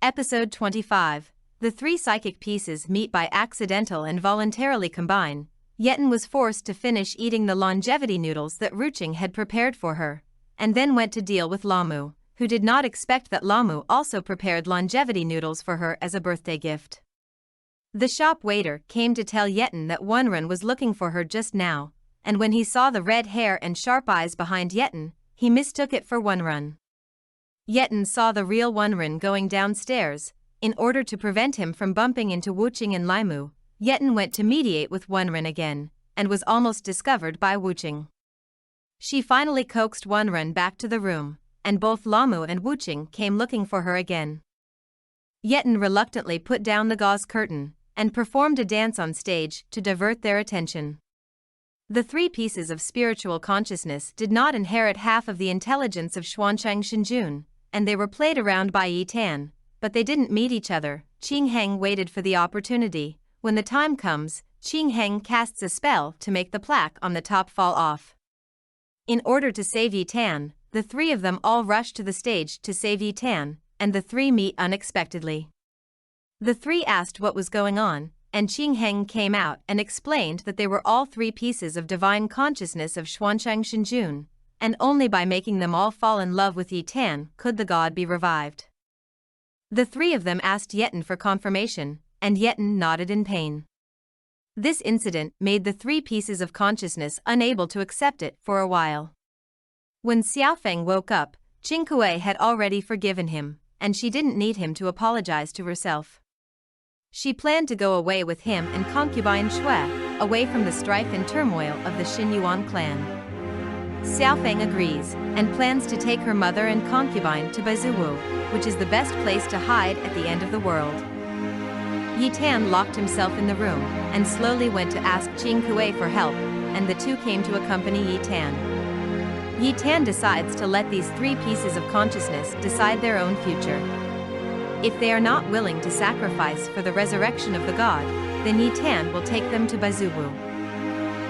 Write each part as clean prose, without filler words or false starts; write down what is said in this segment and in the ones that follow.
Episode 25. The three psychic pieces meet by accidental and voluntarily combine. Yetin was forced to finish eating the longevity noodles that Ruching had prepared for her, and then went to deal with Lamu, who did not expect that Lamu also prepared longevity noodles for her as a birthday gift. The shop waiter came to tell Yetin that Wonrun was looking for her just now, and when he saw the red hair and sharp eyes behind Yetin, he mistook it for Wonrun. Yetin saw the real Wonrun going downstairs. In order to prevent him from bumping into Wuching and Limu, Yetin went to mediate with Wonrun again, and was almost discovered by Wuching. She finally coaxed Wonrun back to the room, and both Lamu and Wuching came looking for her again. Yetin reluctantly put down the gauze curtain, and performed a dance on stage to divert their attention. The three pieces of spiritual consciousness did not inherit half of the intelligence of Xuanchang Shenjun, and they were played around by Yi Tan, but they didn't meet each other. Qing Heng waited for the opportunity. When the time comes, Qing Heng casts a spell to make the plaque on the top fall off. In order to save Yi Tan, the three of them all rush to the stage to save Yi Tan, and the three meet unexpectedly. The three asked what was going on, and Qing Heng came out and explained that they were all three pieces of divine consciousness of Xuanchang Shenjun, and only by making them all fall in love with Yi Tan could the god be revived. The three of them asked Yetin for confirmation, and Yetin nodded in pain. This incident made the three pieces of consciousness unable to accept it for a while. When Xiaofeng woke up, Qing Kuei had already forgiven him, and she didn't need him to apologize to herself. She planned to go away with him and concubine Shui, away from the strife and turmoil of the Xinyuan clan. Xiaofeng agrees, and plans to take her mother and concubine to Baizuwu, which is the best place to hide at the end of the world. Yi Tan locked himself in the room, and slowly went to ask Qing Kuei for help, and the two came to accompany Yi Tan. Yi Tan decides to let these three pieces of consciousness decide their own future. If they are not willing to sacrifice for the resurrection of the god, then Yi Tan will take them to Baizuwu.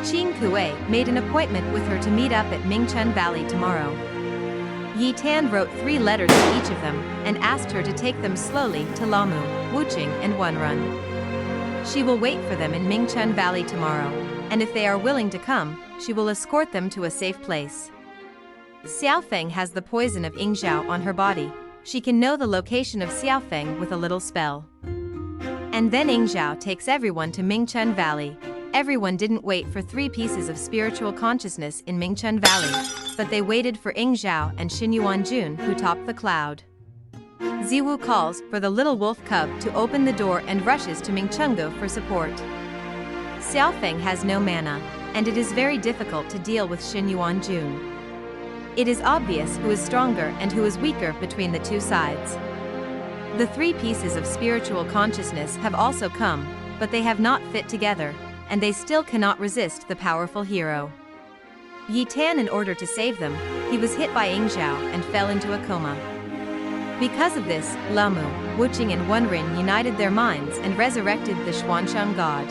Qing Kuei made an appointment with her to meet up at Mingchun Valley tomorrow. Yi Tan wrote 3 letters to each of them, and asked her to take them slowly to Lamu, Wuching and Wonrun. She will wait for them in Mingchun Valley tomorrow, and if they are willing to come, she will escort them to a safe place. Xiaofeng has the poison of Yingzhao on her body. She can know the location of Xiaofeng with a little spell. And then Yingzhao takes everyone to Mingchun Valley. Everyone didn't wait for 3 pieces of spiritual consciousness in Mingchun Valley, but they waited for Yingzhao and Xinyuan Jun, who topped the cloud. Ziwu calls for the little wolf cub to open the door and rushes to Mingchungo for support. Xiaofeng has no mana, and it is very difficult to deal with Xinyuan Jun. It is obvious who is stronger and who is weaker between the two sides. The 3 pieces of spiritual consciousness have also come, but they have not fit together, and they still cannot resist the powerful hero. Yi Tan, in order to save them, he was hit by Yingzhao and fell into a coma. Because of this, Lamu, Wuching and Wonrun united their minds and resurrected the Xuanchang god.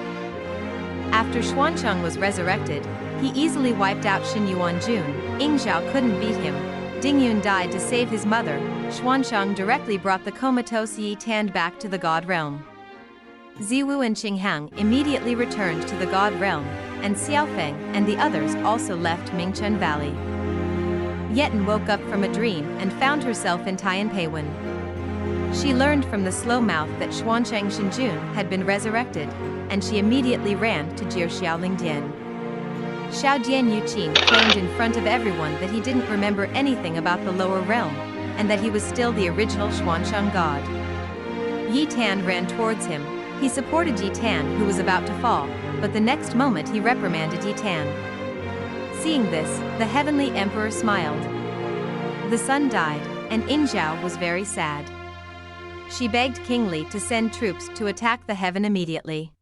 After Xuanchang was resurrected, he easily wiped out Xinyuan Jun. Yingzhao couldn't beat him. Dingyun died to save his mother. Xuanchang directly brought the comatose Yi Tan back to the god realm. Ziwu and Qinghang immediately returned to the god realm, and Xiaofeng and the others also left Mingchun Valley. Yetin woke up from a dream and found herself in Tianpeiwen. She learned from the slow mouth that Xuanchang Shenjun had been resurrected, and she immediately ran to Xiaolingdian. Xiaodian Yuqin claimed in front of everyone that he didn't remember anything about the lower realm, and that he was still the original Xuanchang god. Yi Tan ran towards him. He supported Yi Tan, who was about to fall, but the next moment he reprimanded Yi Tan. Seeing this, the heavenly emperor smiled. The sun died, and Yingzhao was very sad. She begged King Li to send troops to attack the heaven immediately.